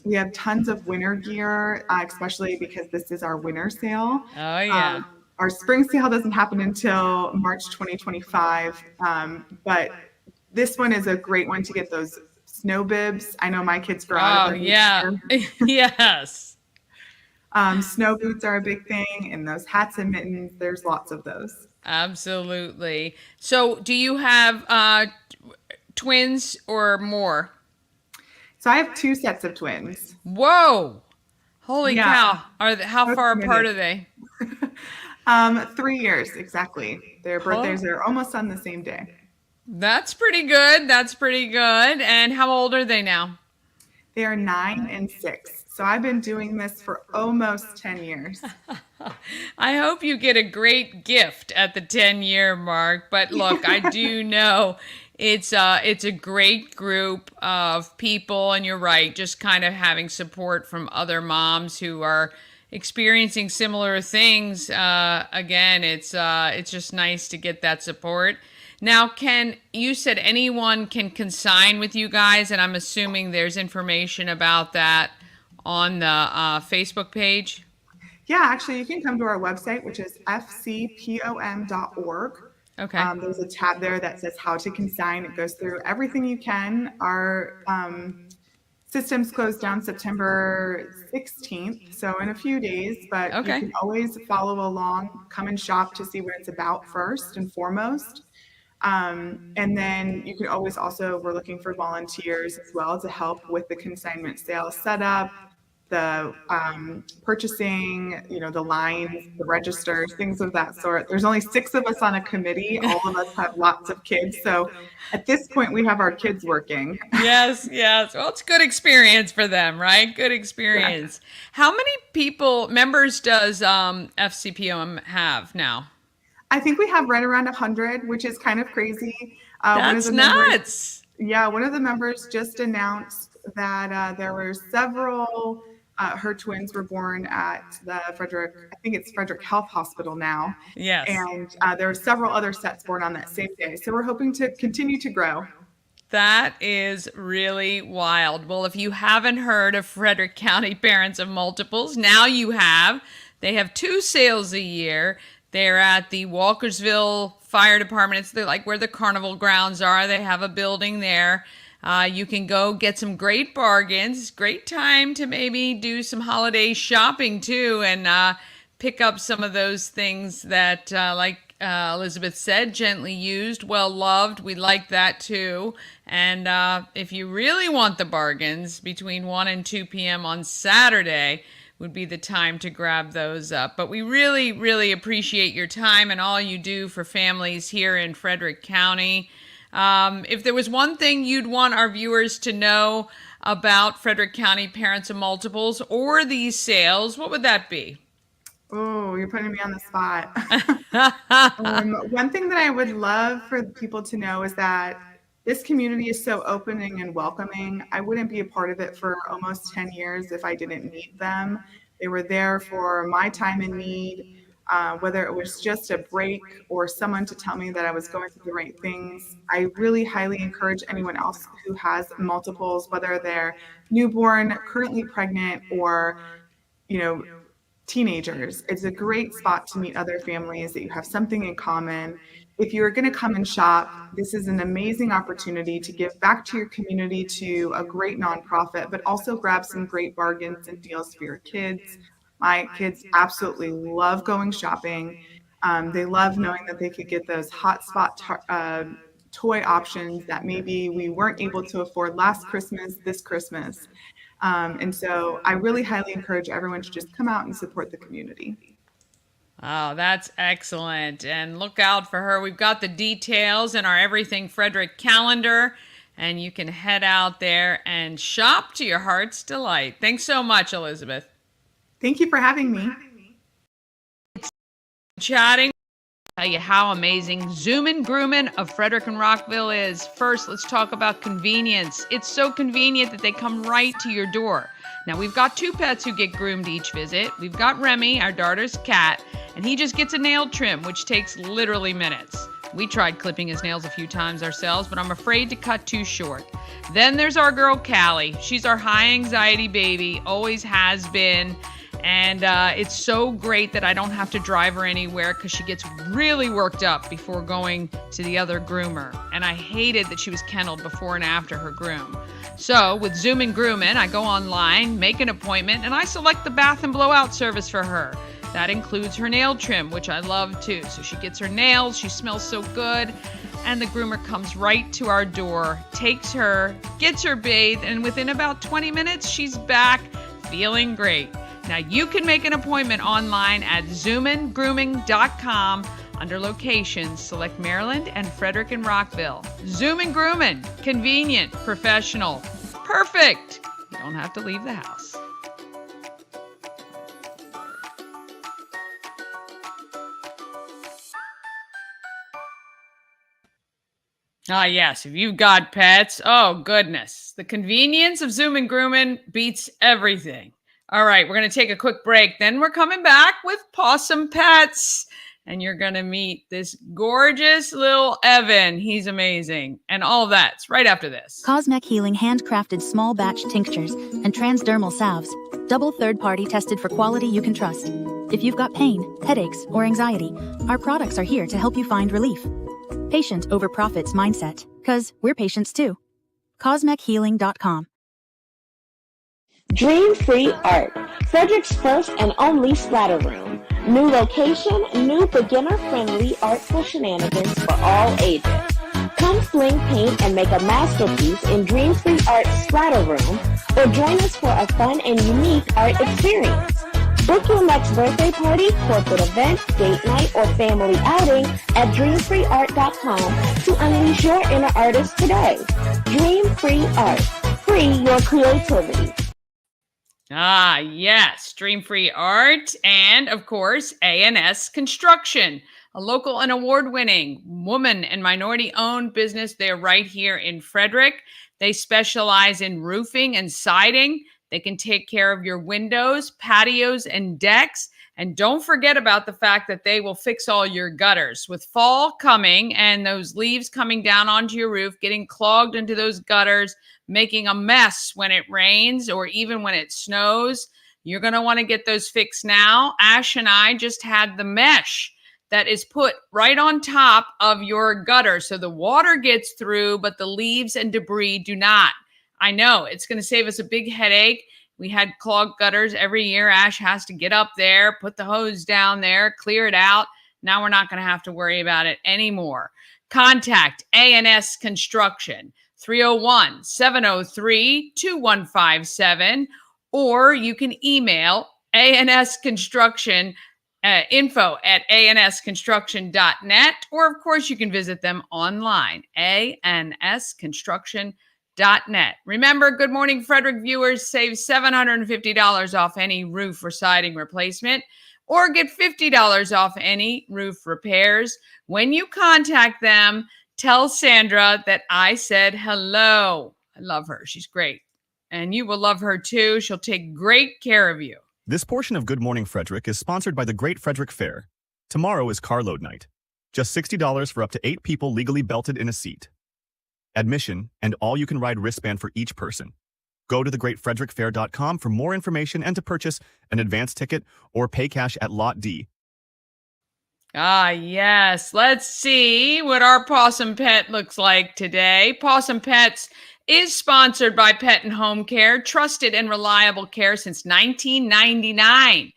We have tons of winter gear, especially because this is our winter sale. Oh, yeah. Our spring sale doesn't happen until March 2025, but this one is a great one to get those snow bibs. I know my kids grow out of them. Yeah. Yes. Snow boots are a big thing, and those hats and mittens, there's lots of those. Absolutely. So do you have twins or more? So I have 2 sets of twins. Whoa. Holy Yeah. cow. How So far committed. apart are they? 3 years exactly. Their birthdays are almost on the same day. That's pretty good. That's pretty good. And how old are they now? They are 9 and 6. So I've been doing this for almost 10 years. I hope you get a great gift at the 10-year mark. But look, I do know it's a great group of people, and you're right, just kind of having support from other moms who are experiencing similar things. Again, it's just nice to get that support. Now, you said anyone can consign with you guys, and I'm assuming there's information about that on the Facebook page? Yeah, actually, you can come to our website, which is fcpom.org. Okay. There's a tab there that says how to consign. It goes through everything you can. Our systems close down September 16th, so in a few days, but Okay. you can always follow along, come and shop to see what it's about first and foremost. And then you can always we're looking for volunteers as well to help with the consignment sale setup, the purchasing, the lines, the registers, things of that sort. There's only 6 of us on a committee. All of us have lots of kids. So at this point, we have our kids working. Yes. Well, it's good experience for them, right? Good experience. Yeah. How many members does FCPOM have now? I think we have right around 100, which is kind of crazy. That's nuts. One of the members just announced that there were several, her twins were born at the Frederick Health Hospital now. Yes. And there were several other sets born on that same day. So we're hoping to continue to grow. That is really wild. Well, if you haven't heard of Frederick County Parents of Multiples, now you have. They have 2 sales a year. They're at the Walkersville Fire Department. It's like where the carnival grounds are. They have a building there. You can go get some great bargains. Great time to maybe do some holiday shopping too, and pick up some of those things that, like Elizabeth said, gently used, well loved. We like that too. And if you really want the bargains, between 1 and 2 p.m. on Saturday would be the time to grab those up. But we really, really appreciate your time and all you do for families here in Frederick County. If there was one thing you'd want our viewers to know about Frederick County Parents of Multiples or these sales, what would that be? Oh, you're putting me on the spot. One thing that I would love for people to know is that this community is so opening and welcoming. I wouldn't be a part of it for almost 10 years if I didn't need them. They were there for my time in need, whether it was just a break or someone to tell me that I was going through the right things. I really highly encourage anyone else who has multiples, whether they're newborn, currently pregnant, or, teenagers. It's a great spot to meet other families that you have something in common. If you're going to come and shop, this is an amazing opportunity to give back to your community, to a great nonprofit, but also grab some great bargains and deals for your kids. My kids absolutely love going shopping. They love knowing that they could get those hotspot toy options that maybe we weren't able to afford last Christmas, this Christmas. And so I really highly encourage everyone to just come out and support the community. Oh, that's excellent. And look out for her. We've got the details in our Everything Frederick calendar, and you can head out there and shop to your heart's delight. Thanks so much, Elizabeth. Thank you for having me. Chatting. Tell you how amazing Zoomin' Groomin' of Frederick and Rockville is. First, let's talk about convenience. It's so convenient that they come right to your door. Now, we've got 2 pets who get groomed each visit. We've got Remy, our daughter's cat, and he just gets a nail trim, which takes literally minutes. We tried clipping his nails a few times ourselves, but I'm afraid to cut too short. Then there's our girl, Callie. She's our high anxiety baby, always has been. And it's so great that I don't have to drive her anywhere because she gets really worked up before going to the other groomer. And I hated that she was kenneled before and after her groom. So with Zoomin' Groomin', I go online, make an appointment, and I select the bath and blowout service for her. That includes her nail trim, which I love too. So she gets her nails, she smells so good. and the groomer comes right to our door, takes her, gets her bathed, and within about 20 minutes, she's back feeling great. Now you can make an appointment online at zoomingrooming.com. Under locations, select Maryland and Frederick and Rockville. Zoomin Grooming, convenient, professional, perfect. You don't have to leave the house. Ah, yes, if you've got pets, oh goodness. The convenience of Zoom and Grooming beats everything. All right, we're going to take a quick break. Then we're coming back with Pawsome Pets. And you're going to meet this gorgeous little Evan. He's amazing. And all of that's right after this. Cosmic Healing handcrafted small batch tinctures and transdermal salves. Double third-party tested for quality you can trust. If you've got pain, headaches, or anxiety, our products are here to help you find relief. Patient over profits mindset, because we're patients too. CosmicHealing.com. Dream Free Art, Frederick's first and only splatter room. New location, new beginner-friendly artful shenanigans for all ages. Come fling paint and make a masterpiece in Dream Free Art's splatter room, or join us for a fun and unique art experience. Book your next birthday party, corporate event, date night, or family outing at dreamfreeart.com to unleash your inner artist today. Dream Free Art. Free your creativity. Ah, yes, Dream Free Art and, of course, A&S Construction, a local and award-winning woman and minority-owned business. They're right here in Frederick. They specialize in roofing and siding. They can take care of your windows, patios, and decks. And don't forget about the fact that they will fix all your gutters. With fall coming and those leaves coming down onto your roof, getting clogged into those gutters, making a mess when it rains or even when it snows, you're going to want to get those fixed now. Ash and I just had the mesh that is put right on top of your gutter. So the water gets through, but the leaves and debris do not. I know it's going to save us a big headache. We had clogged gutters every year. Ash has to get up there, put the hose down there, clear it out. Now we're not going to have to worry about it anymore. Contact A&S Construction, 301-703-2157, or you can email A&S Construction info at ansconstruction.net, or of course you can visit them online, ansconstruction.net. Remember, Good Morning Frederick viewers save $750 off any roof or siding replacement, or get $50 off any roof repairs. When you contact them, tell Sandra that I said hello. I love her. She's great. And you will love her too. She'll take great care of you. This portion of Good Morning Frederick is sponsored by the Great Frederick Fair. Tomorrow is carload night. Just $60 for up to 8 people legally belted in a seat. Admission and all-you-can-ride wristband for each person. Go to thegreatfrederickfair.com for more information and to purchase an advance ticket or pay cash at Lot D. Ah, yes. Let's see what our Pawsome Pet looks like today. Pawsome Pets is sponsored by Pet and Home Care, trusted and reliable care since 1999,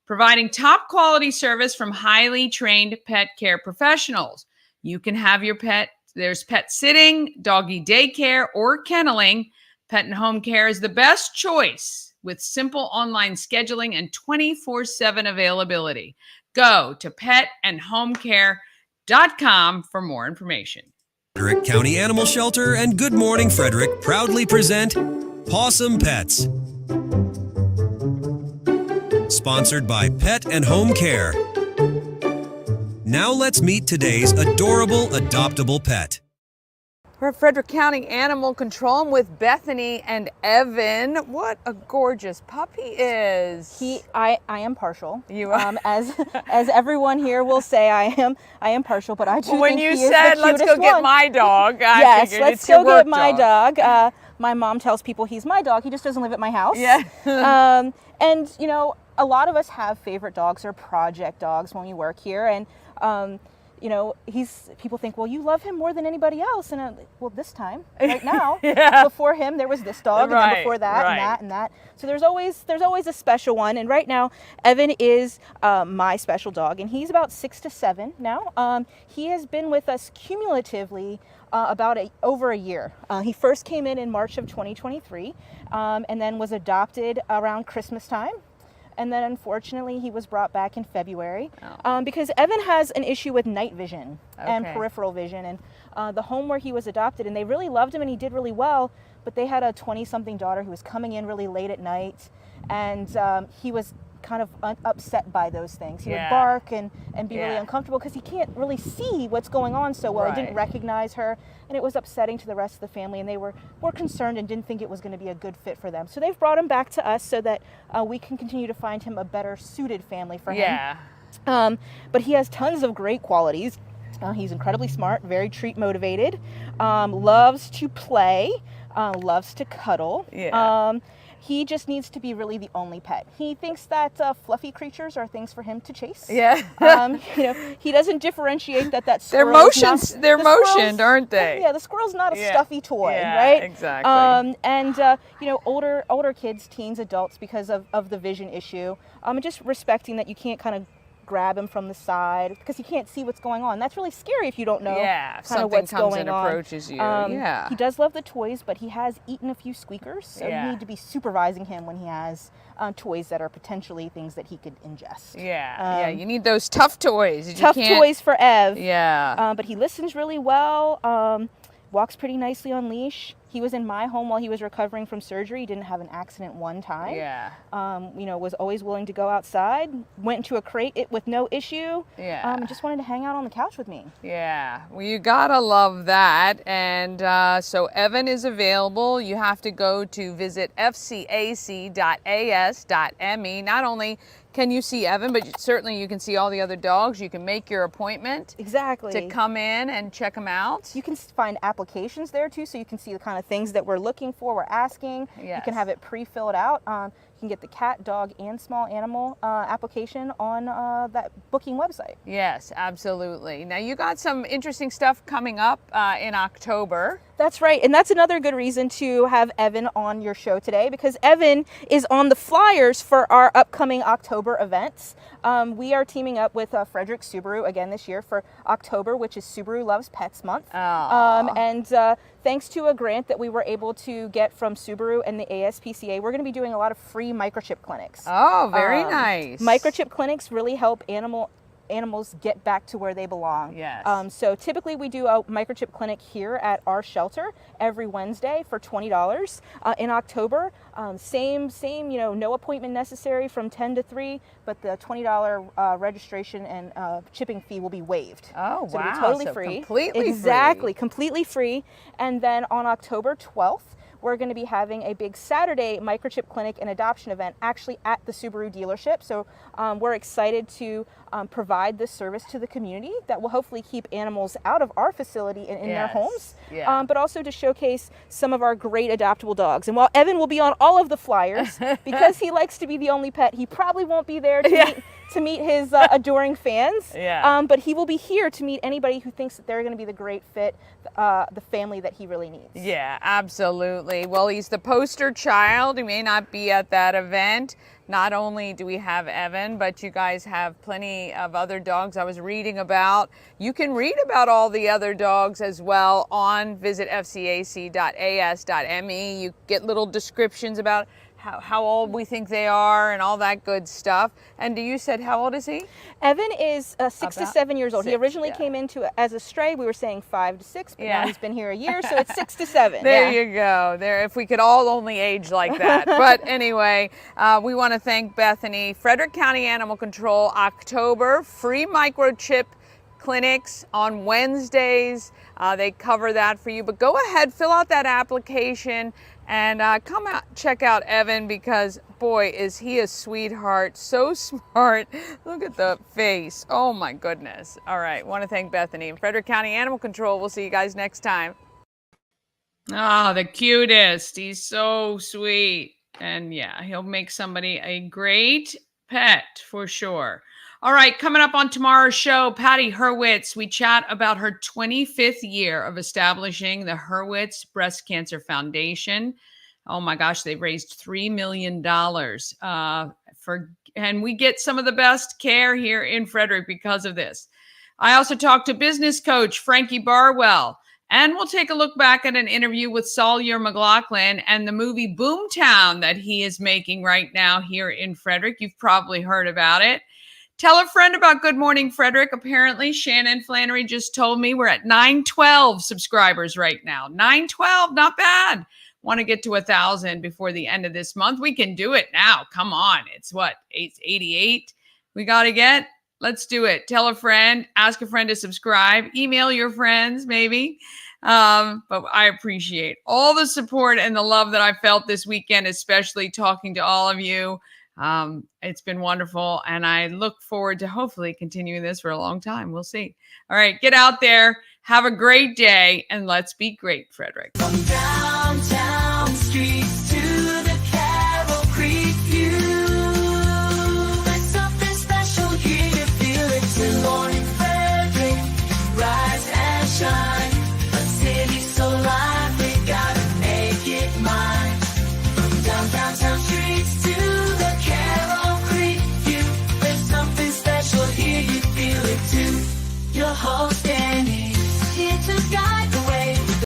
providing top quality service from highly trained pet care professionals. You can have your pet. There's pet sitting, doggy daycare, or kenneling. Pet and Home Care is the best choice with simple online scheduling and 24/7 availability. Go to petandhomecare.com for more information. Frederick County Animal Shelter and Good Morning Frederick proudly present Pawsome Pets. Sponsored by Pet and Home Care. Now let's meet today's adorable adoptable pet. We're at Frederick County Animal Control. I'm with Bethany and Evan. What a gorgeous puppy is. I am partial. You are. As everyone here will say, I am partial, but I do when think you he said is the let's cutest go get one. my dog, yes, figured let's it's your go work get my dog. My mom tells people he's my dog. He just doesn't live at my house. Yeah. And you know, a lot of us have favorite dogs or project dogs when we work here, and you know, people think, well, you love him more than anybody else. And I'm like, well, this time, right now, Yeah. before him, there was this dog, and then before that, and that, and that. So there's always a special one. And right now, Evan is my special dog, and he's about 6 to 7 now. He has been with us cumulatively about over a year. He first came in March of 2023, and then was adopted around Christmas time. And then unfortunately he was brought back in February because Evan has an issue with night vision and peripheral vision. And the home where he was adopted, and they really loved him and he did really well, but they had a 20-something daughter who was coming in really late at night, and he was kind of upset by those things. He would bark and be really uncomfortable because he can't really see what's going on so well. He didn't recognize her, and it was upsetting to the rest of the family, and they were concerned and didn't think it was going to be a good fit for them. So they've brought him back to us so that we can continue to find him a better suited family for him. But he has tons of great qualities. He's incredibly smart, very treat motivated, loves to play, loves to cuddle. He just needs to be really the only pet. He thinks that fluffy creatures are things for him to chase. You know, he doesn't differentiate that squirrel. They're motioned, aren't they? Yeah, the squirrel's not a stuffy toy, right? Exactly. You know, older kids, teens, adults, because of the vision issue, and just respecting that you can't kind of grab him from the side because he can't see what's going on. That's really scary if you don't know kind of what's going on. Approaches you. He does love the toys, but he has eaten a few squeakers, so you need to be supervising him when he has toys that are potentially things that he could ingest. You need those tough toys. Tough toys for Ev. But he listens really well. Walks pretty nicely on leash. He was in my home while he was recovering from surgery. He didn't have an accident one time. You know, was always willing to go outside. Went into a crate with no issue. And just wanted to hang out on the couch with me. Well, you gotta love that. And so Evan is available. You have to go to visit fcac.as.me. Not only can you see Evan, but certainly you can see all the other dogs. You can make your appointment to come in and check them out. You can find applications there too, so you can see the kind of things that we're looking for, we're asking. You can have it pre-filled out. You can get the cat, dog, and small animal application on that booking website. Yes, absolutely. Now you got some interesting stuff coming up in October. That's right, and that's another good reason to have Evan on your show today, because Evan is on the flyers for our upcoming October events. We are teaming up with Frederick Subaru again this year for October, which is Subaru Loves Pets Month. And thanks to a grant that we were able to get from Subaru and the ASPCA, we're going to be doing a lot of free microchip clinics. Very nice. Microchip clinics really help animals get back to where they belong. So typically we do a microchip clinic here at our shelter every Wednesday for $20. In October, same, you know, no appointment necessary from 10 to 3, but the $20 registration and chipping fee will be waived. So it'll be totally free. Completely free. Completely free. And then on October 12th, we're going to be having a big Saturday microchip clinic and adoption event actually at the Subaru dealership. So we're excited to provide this service to the community that will hopefully keep animals out of our facility and in their homes, but also to showcase some of our great adoptable dogs. And while Evan will be on all of the flyers, because he likes to be the only pet, he probably won't be there to meet his adoring fans. But he will be here to meet anybody who thinks that they're going to be the great fit, the family that he really needs. Absolutely. Well, he's the poster child. He may not be at that event. Not only do we have Evan, but you guys have plenty of other dogs I was reading about. You can read about all the other dogs as well on visit fcac.as.me. You get little descriptions about how old we think they are and all that good stuff. And you said, how old is he? Evan is 6 to 7 years old. He originally came into as a stray. We were saying 5 to 6, but now he's been here a year, so it's 6 to 7. There you go. There, if we could all only age like that. But anyway, we want to thank Bethany. Frederick County Animal Control, October, free microchip clinics on Wednesdays. They cover that for you. But go ahead, fill out that application. And come out, check out Evan, because boy, is he a sweetheart, so smart. Look at the face. Oh my goodness. All right, want to thank Bethany and Frederick County Animal Control. We'll see you guys next time. The cutest. He's so sweet. And yeah, he'll make somebody a great pet for sure. All right, coming up on tomorrow's show, Patty Hurwitz. We chat about her 25th year of establishing the Hurwitz Breast Cancer Foundation. Oh my gosh, they've raised $3 million and we get some of the best care here in Frederick because of this. I also talked to business coach Frankie Barwell, and we'll take a look back at an interview with Sawyer McLaughlin and the movie Boomtown that he is making right now here in Frederick. You've probably heard about it. Tell a friend about Good Morning Frederick. Apparently, Shannon Flannery just told me we're at 912 subscribers right now. 912, not bad. Want to get to 1,000 before the end of this month. We can do it now. Come on. It's what? 88 we got to get. Let's do it. Tell a friend. Ask a friend to subscribe. Email your friends, maybe. But I appreciate all the support and the love that I felt this weekend, especially talking to all of you. It's been wonderful, and I look forward to hopefully continuing this for a long time. We'll see. All right, get out there, have a great day, and let's be great, Frederick.